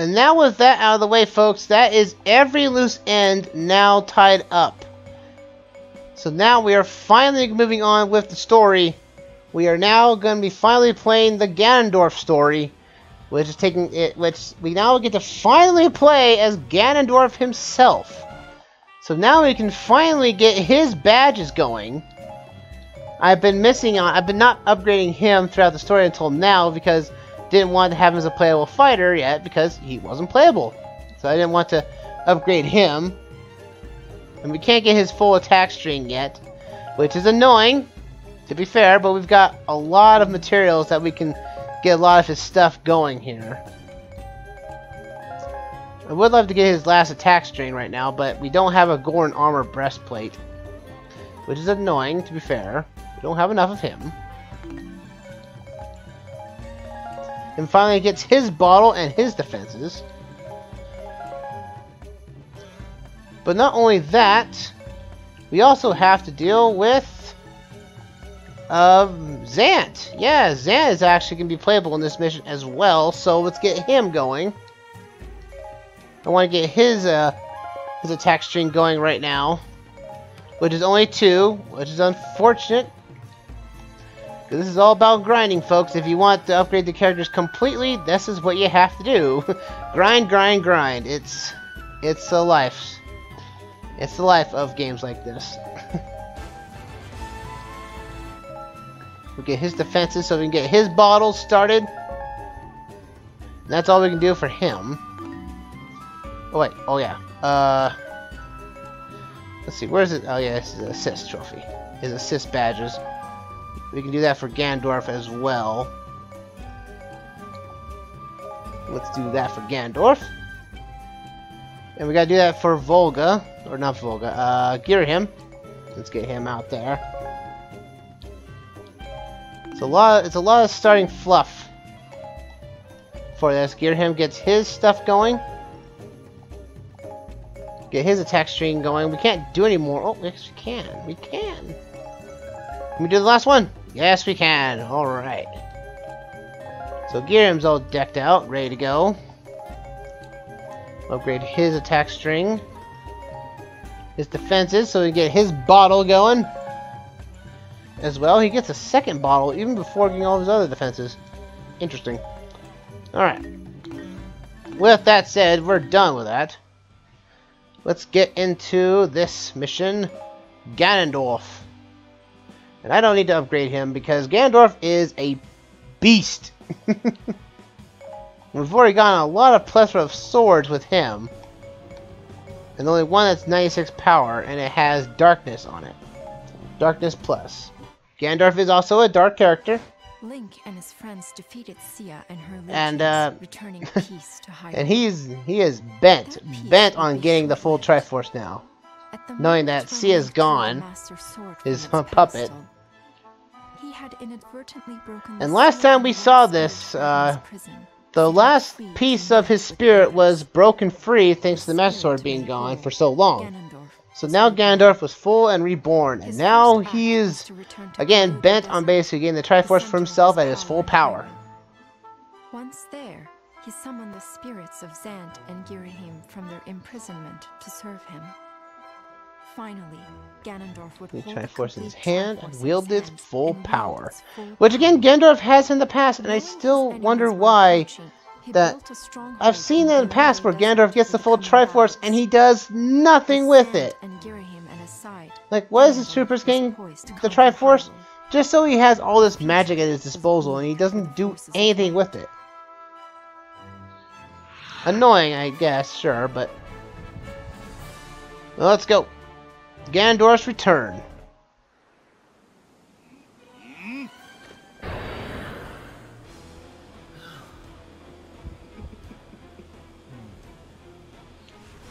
And now with that out of the way, folks, that is every loose end now tied up. So now we are finally moving on with the story. We are now going to be finally playing the Ganondorf story, which we now get to finally play as Ganondorf himself. So now we can finally get his badges going. I've been not upgrading him throughout the story until now because didn't want to have him as a playable fighter yet because he wasn't playable. So I didn't want to upgrade him. And we can't get his full attack string yet, which is annoying, to be fair, but we've got a lot of materials that we can get a lot of his stuff going here. I would love to get his last attack string right now, but we don't have a Goron armor breastplate, which is annoying, to be fair. We don't have enough of him. And finally gets his bottle and his defenses. But not only that, we also have to deal with Zant. Yeah, Zant is actually going to be playable in this mission as well, so let's get him going. I want to get his attack string going right now, which is only 2, which is unfortunate. This is all about grinding, folks. If you want to upgrade the characters completely, this is what you have to do. Grind, grind, grind. It's the life. It's the life of games like this. We'll get his defenses so we can get his bottles started. And that's all we can do for him. Oh wait, oh yeah. Let's see, where is it? Oh yeah, this is an assist trophy. His assist badges. We can do that for Ganondorf as well. Let's do that for Ganondorf. And we gotta do that for Volga. Or not Volga, Girahim. Let's get him out there. It's a lot of starting fluff for this. Girahim gets his stuff going. Get his attack string going. We can't do any more. Oh, yes, we can. We can. Can we do the last one? Yes, we can. Alright. So Girahim's all decked out, ready to go. Upgrade his attack string. His defenses, so we get his bottle going. As well, he gets a second bottle even before getting all his other defenses. Interesting. Alright. With that said, we're done with that. Let's get into this mission, Ganondorf. And I don't need to upgrade him because Ganondorf is a beast. We've already gotten a lot of plethora of swords with him. And only one that's 96 power, and it has darkness on it. Darkness plus. Ganondorf is also a dark character. Link and his friends defeated Sia and her legions, returning peace to Hyrule. And he is bent on getting the full Triforce now. Knowing that Sia's gone, his puppet. He had inadvertently broken and last time we saw this, the last piece of his spirit was broken free thanks to the Master Sword being gone for so long. So now Ganondorf was full and reborn, and now he is, again, bent on basically getting the Triforce for himself at his full power. Once there, he summoned the spirits of Zant and Girahim from their imprisonment to serve him. Finally, Ganondorf would hold the Triforce in his hand and wield its full power. Which again, Ganondorf has in the past, and I still wonder why that I've seen that in the past where Ganondorf gets the full Triforce and he does nothing with it. Like, what is his troopers getting the Triforce? Just so he has all this magic at his disposal and he doesn't do anything with it. Annoying, I guess, sure, but... Well, let's go. Ganondorf's return.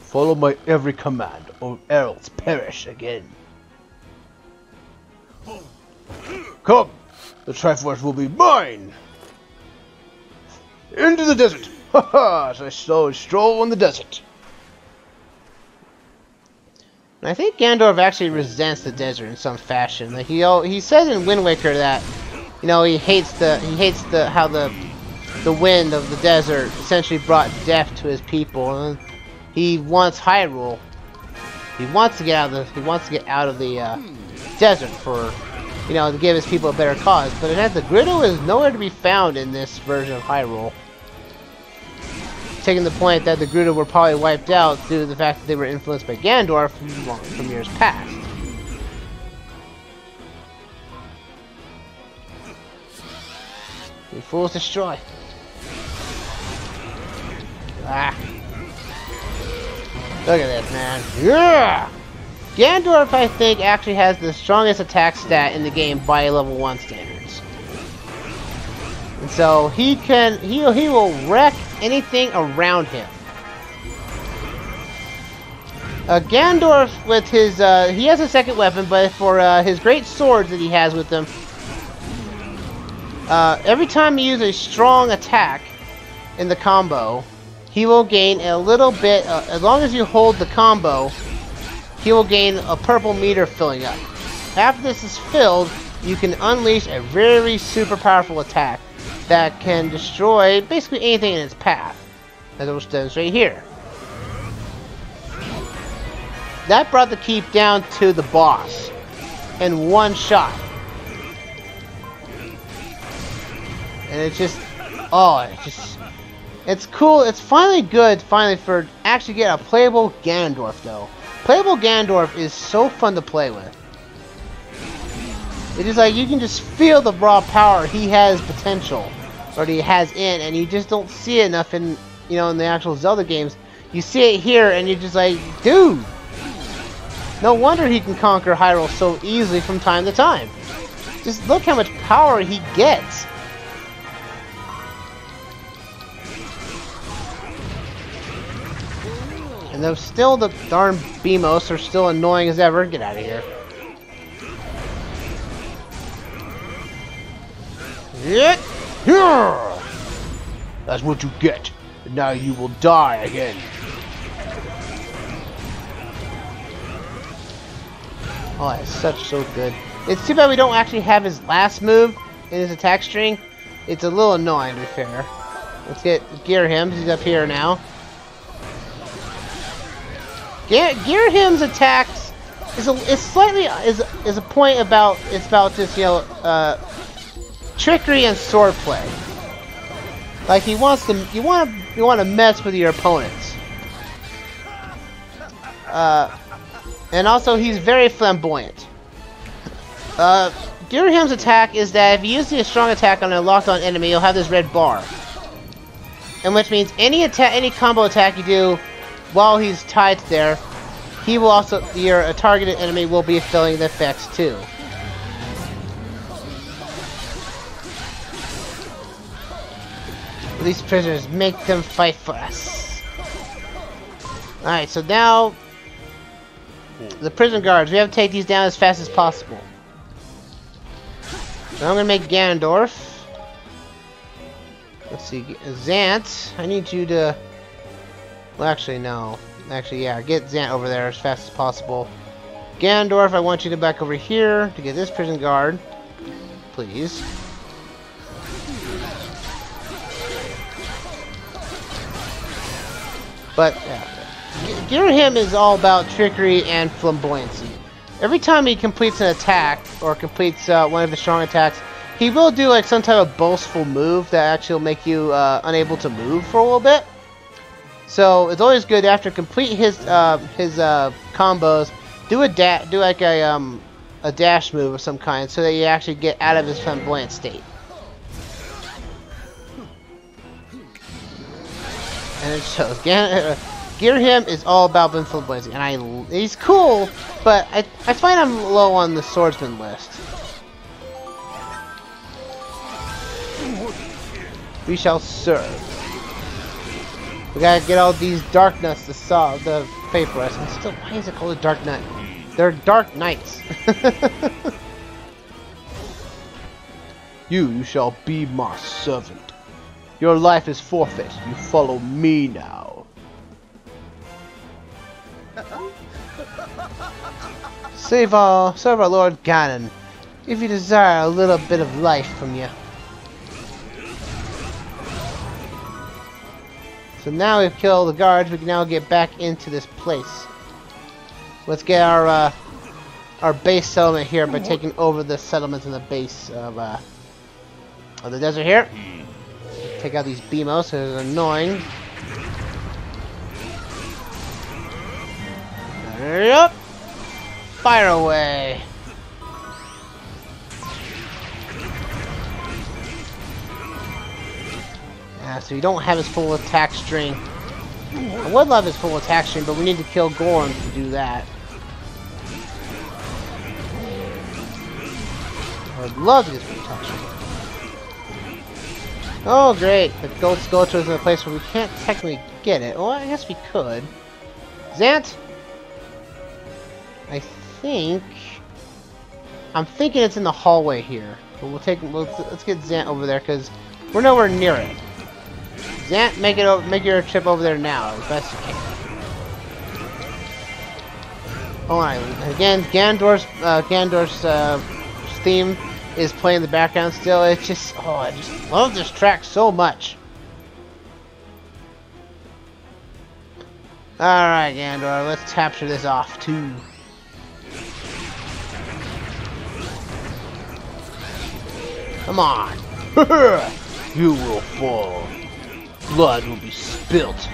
Follow my every command, or else perish again. Come! The Triforce will be mine! Into the desert! Ha-ha! As I slowly stroll in the desert. And I think Ganondorf actually resents the desert in some fashion. Like he says in Wind Waker that, you know, he hates how the the wind of the desert essentially brought death to his people, and he wants Hyrule. He wants to get out of the desert for, you know, to give his people a better cause. But the Gerudo is nowhere to be found in this version of Hyrule. Taking the point that the Gerudo were probably wiped out due to the fact that they were influenced by Ganondorf from years past. You fools destroy. Ah. Look at this, man. Yeah! Ganondorf, I think, actually has the strongest attack stat in the game by level 1 standards. And so he will wreck anything around him. Ganondorf with his he has a second weapon, but for his great swords that he has with him, every time you use a strong attack in the combo, he will gain a little bit, as long as you hold the combo, he will gain a purple meter filling up. After this is filled, you can unleash a very super powerful attack that can destroy basically anything in its path, as it will demonstrate here. That brought the keep down to the boss in one shot. And it's just, it's cool. It's finally good, for actually get a playable Ganondorf, though. Playable Ganondorf is so fun to play with. It is like you can just feel the raw power he has potential, or he has in, and you just don't see it enough in, you know, in the actual Zelda games. You see it here, and you're just like, dude. No wonder he can conquer Hyrule so easily from time to time. Just look how much power he gets. And though still the darn Beamos are still annoying as ever. Get out of here. Yeah. That's what you get. And now you will die again. Oh, that's so good. It's too bad we don't actually have his last move in his attack string. It's a little annoying, to be fair. Let's gear him. He's up here now. Gear him's attacks is a point about just, you know, trickery and swordplay. Like he wants to you want to mess with your opponents. And also he's very flamboyant. Girahim's attack is that if you use the strong attack on a locked on enemy, you'll have this red bar. And which means any combo attack you do while he's tied there, he will also, your targeted enemy will be feeling the effects too. These prisoners, make them fight for us. Alright, so now the prison guards, we have to take these down as fast as possible. Now I'm gonna make Ganondorf. Let's see, Zant, I need you to... Well, actually, no. Actually, yeah, get Zant over there as fast as possible. Ganondorf, I want you to go back over here to get this prison guard. Please. But, yeah. Girahim is all about trickery and flamboyancy. Every time he completes an attack, or completes one of his strong attacks, he will do like some type of boastful move that actually will make you unable to move for a little bit. So it's always good after complete his combos, do like a dash move of some kind, so that you actually get out of his flamboyant state. And it shows. Girahim is all about flamboyancy, and he's cool, but I find him low on the swordsman list. We shall serve. We gotta get all these dark nuts to pay for us. And still, why is it called a dark nut? They're dark knights. You shall be my servant. Your life is forfeit. You follow me now. Serve our Lord Ganon, if you desire a little bit of life from you. So now we've killed the guards, we can now get back into this place. Let's get our base settlement here by taking over the settlements in the base of the desert here. Take out these BMOs, so they're annoying. Yep. Fire away. Yeah, so you don't have his full attack string. I would love his full attack string, but we need to kill Gorm to do that. I'd love to get full attack string. Oh great, the gold sculpture is in a place where we can't technically get it. Well, I guess we could. Zant? I'm thinking it's in the hallway here. But let's get Zant over there because we're nowhere near it. Zant, make your trip over there now as best you can. Hold on. Again, Ganondorf's theme is playing in the background still. It's just, oh, I just love this track so much. Alright, Ganondorf, let's capture this off too. Come on. You will fall. Blood will be spilt.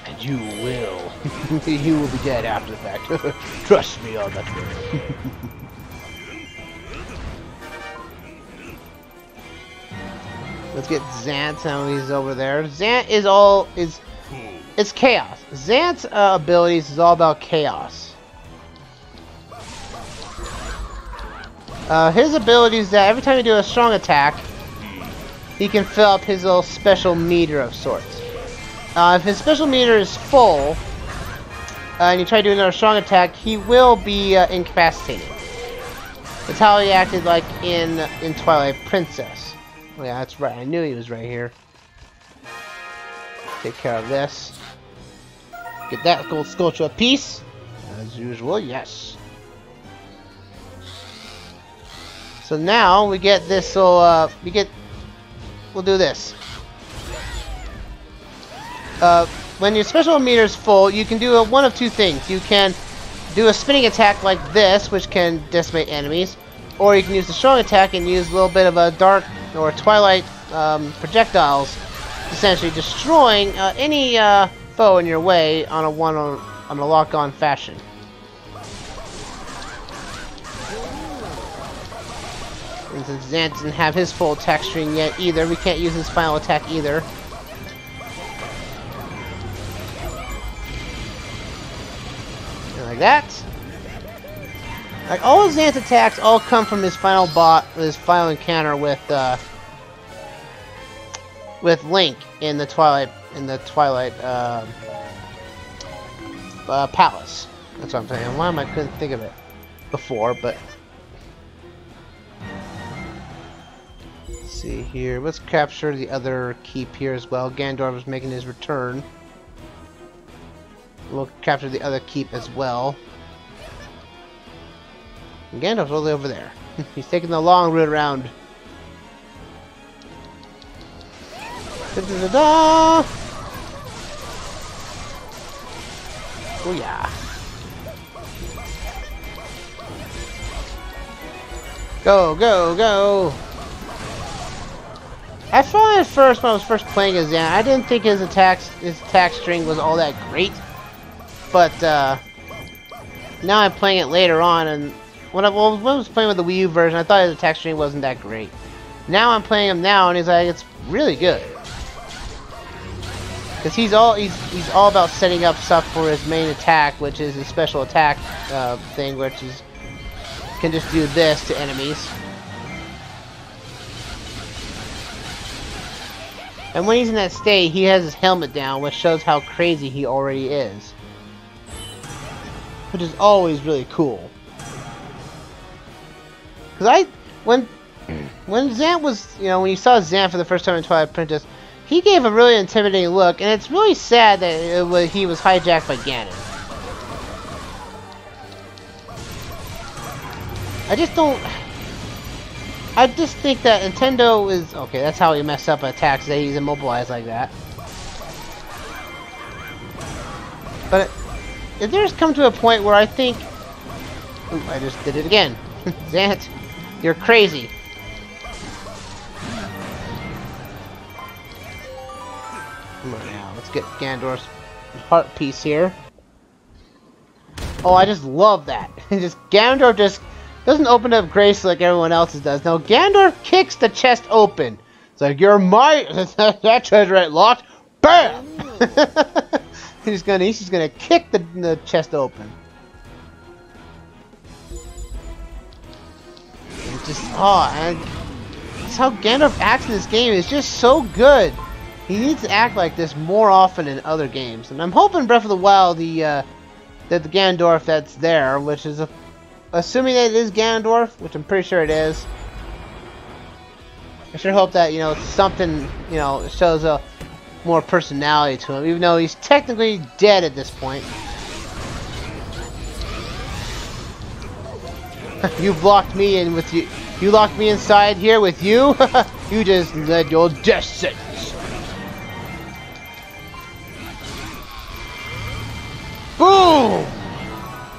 And you will. You will be dead after the fact. Trust me on that one. Let's get Zant now he's over there. Zant is it's chaos. Zant's abilities is all about chaos. His ability is that every time you do a strong attack, he can fill up his little special meter of sorts. If his special meter is full, and you try to do another strong attack, he will be incapacitated. That's how he acted like in Twilight Princess. Oh yeah, that's right. I knew he was right here. Take care of this. Get that gold sculpture a piece. As usual, yes. So now we get this little, we'll do this. When your special meter is full, you can do one of two things. You can do a spinning attack like this, which can decimate enemies, or you can use the strong attack and use a little bit of a dark or twilight projectiles, essentially destroying any foe in your way on a lock-on fashion. And since Zant doesn't have his full attack string yet either, we can't use his final attack either. And like that. Like all of Zant's attacks all come from his final encounter with Link in the Twilight Palace. That's what I'm saying. Why am I couldn't think of it before, but let's see here. Let's capture the other keep here as well. Ganondorf is making his return. We'll capture the other keep as well. And Ganondorf's all the way over there. He's taking the long route around. Da-da-da-da! Oh yeah. Go, go, go! I thought at first when I was first playing as Zant, I didn't think his attack string was all that great. But now I'm playing it later on, and when I was playing with the Wii U version, I thought his attack string wasn't that great. Now I'm playing him now, and he's like, it's really good. Because he's all about setting up stuff for his main attack, which is his special attack thing, which is can just do this to enemies. And when he's in that state, he has his helmet down, which shows how crazy he already is. Which is always really cool. Because when Zant was, when you saw Zant for the first time in Twilight Princess, he gave a really intimidating look, and it's really sad that he was hijacked by Ganon. I just think that Nintendo is... Okay, that's how he messed up attacks, that he's immobilized like that. But if there's come to a point where I think... Ooh, I just did it again. Zant, you're crazy. Come on now, let's get Ganondorf's heart piece here. Oh, I just love that. Ganondorf just doesn't open up gracefully like everyone else's does. No, Ganondorf kicks the chest open. It's like, you're my... that treasure ain't locked. BAM! he's just gonna kick the chest open. And just, oh, and that's how Ganondorf acts in this game. Is just so good. He needs to act like this more often in other games. And I'm hoping Breath of the Wild, that the Ganondorf that's there, which is assuming that it is Ganondorf, which I'm pretty sure it is. I sure hope that, you know, something, you know, shows a more personality to him, even though he's technically dead at this point. You blocked me in with you. You locked me inside here with you. You just led your death sentence. Boom!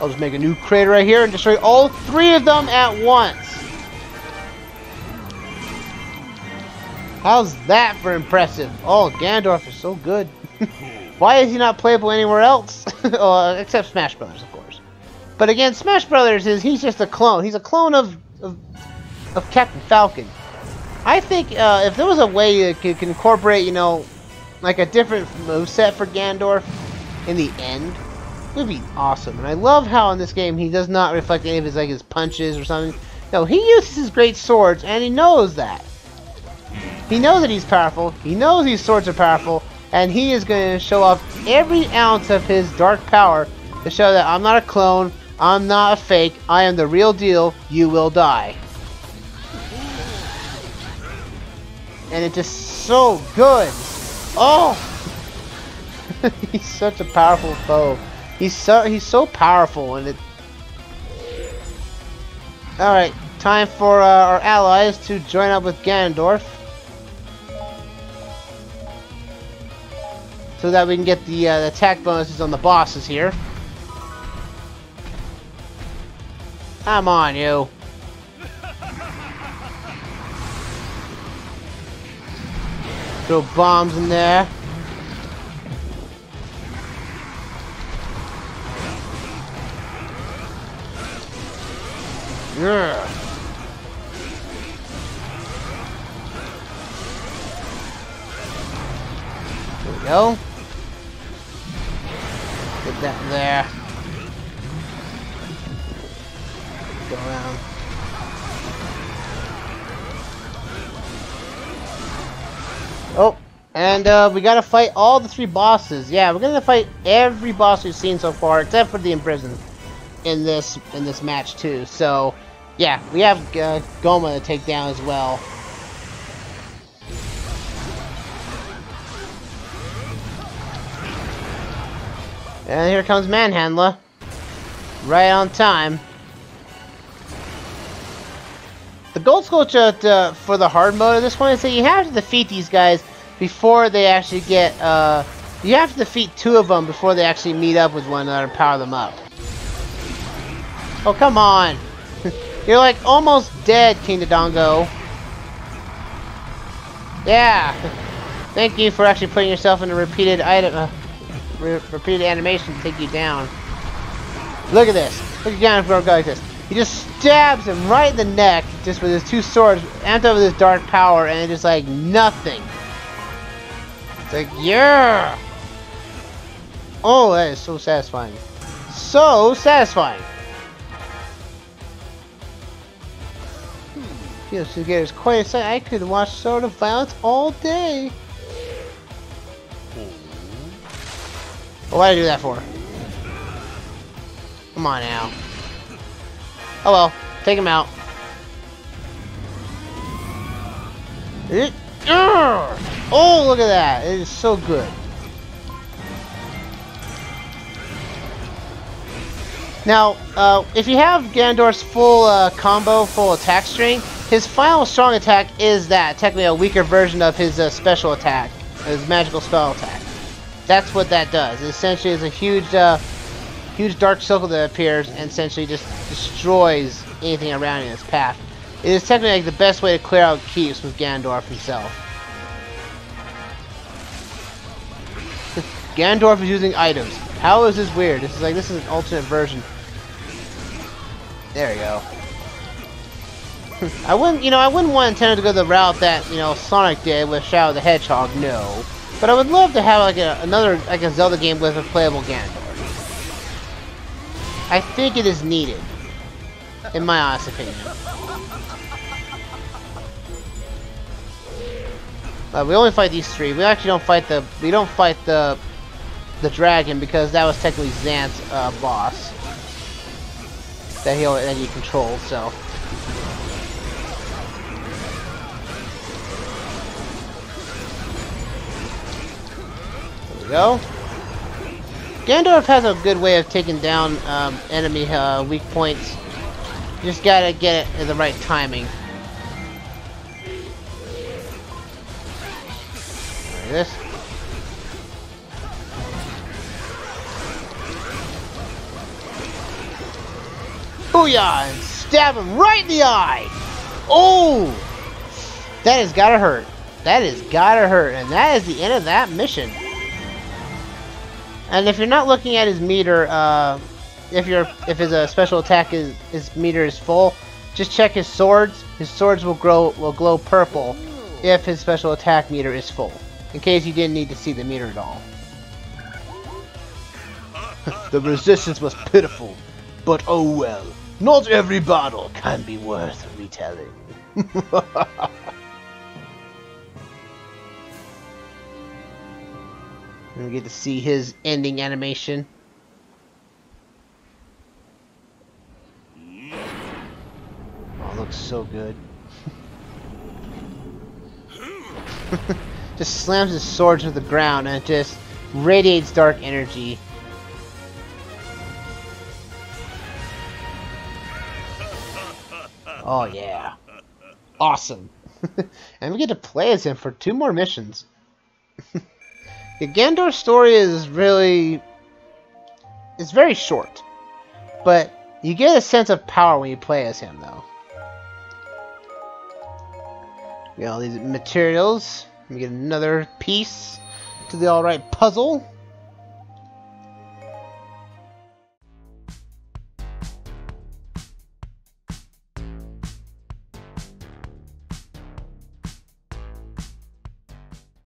I'll just make a new crater right here and destroy all three of them at once. How's that for impressive? Oh, Ganondorf is so good. Why is he not playable anywhere else? Oh, except Smash Brothers, of course. But again, Smash Brothers he's just a clone. He's a clone of Captain Falcon. I think if there was a way you could incorporate, you know, like a different moveset for Ganondorf in the end, it would be awesome. And I love how in this game he does not reflect any of his his punches or something. No, he uses his great swords, and he knows that. He knows that he's powerful, he knows these swords are powerful, and he is going to show off every ounce of his dark power to show that I'm not a clone, I'm not a fake, I am the real deal, you will die. And it's just so good. Oh! He's such a powerful foe. He's so powerful, and it... Alright, time for our allies to join up with Ganondorf. So that we can get the attack bonuses on the bosses here. Come on, you. Throw bombs in there. Yeah. There we go. Get that there. Go around. Oh, and we gotta fight all the three bosses. Yeah, we're gonna fight every boss we've seen so far, except for the imprisoned in this match too. So, yeah, we have Goma to take down as well. And here comes Manhandler. Right on time. The gold sculpture for the hard mode of this one is that you have to defeat these guys before they actually get, you have to defeat two of them before they actually meet up with one another and power them up. Oh, come on. You're like almost dead, King Dodongo. Yeah. Thank you for actually putting yourself in a repeated item, repeated animation to take you down. Look at this. Look at Ganondorf go like this. He just stabs him right in the neck, just with his two swords, amped up with his dark power, and it's like nothing. It's like, yeah! Oh, that is so satisfying. So satisfying! Feels to get quite a sight. I could watch Sword of Violence all day. Well, why did I do that for? Come on now. Oh well, take him out. Oh, look at that. It is so good. Now, if you have Ganondorf's full combo, full attack string, his final strong attack is that. Technically a weaker version of his special attack. His magical spell attack. That's what that does. It essentially is a huge, huge dark circle that appears and essentially just destroys anything around in its path. It is technically like the best way to clear out keeps with Ganondorf himself. Ganondorf is using items. How is this weird? This is an alternate version. There we go. I wouldn't want Nintendo to go the route that, Sonic did with Shadow the Hedgehog, no. But I would love to have like another Zelda game with a playable Ganondorf. I think it is needed, in my honest opinion. We only fight these three. We actually don't fight the dragon because that was technically Zant's boss that he controls. So. Go. Ganondorf has a good way of taking down enemy weak points. You just gotta get it in the right timing. Like this. Booyah! And stab him right in the eye! Oh! That has gotta hurt. That has gotta hurt. And that is the end of that mission. And if you're not looking at his meter, if his special attack his meter is full, just check his swords. His swords will glow purple if his special attack meter is full. In case you didn't need to see the meter at all. The resistance was pitiful, but oh well. Not every battle can be worth retelling. And we get to see his ending animation. Oh, it looks so good. Just slams his sword to the ground and it just radiates dark energy. Oh yeah. Awesome. And we get to play as him for 2 more missions. The Ganondorf story is it's very short, but you get a sense of power when you play as him, though. You get all these materials. We get another piece to the alright puzzle.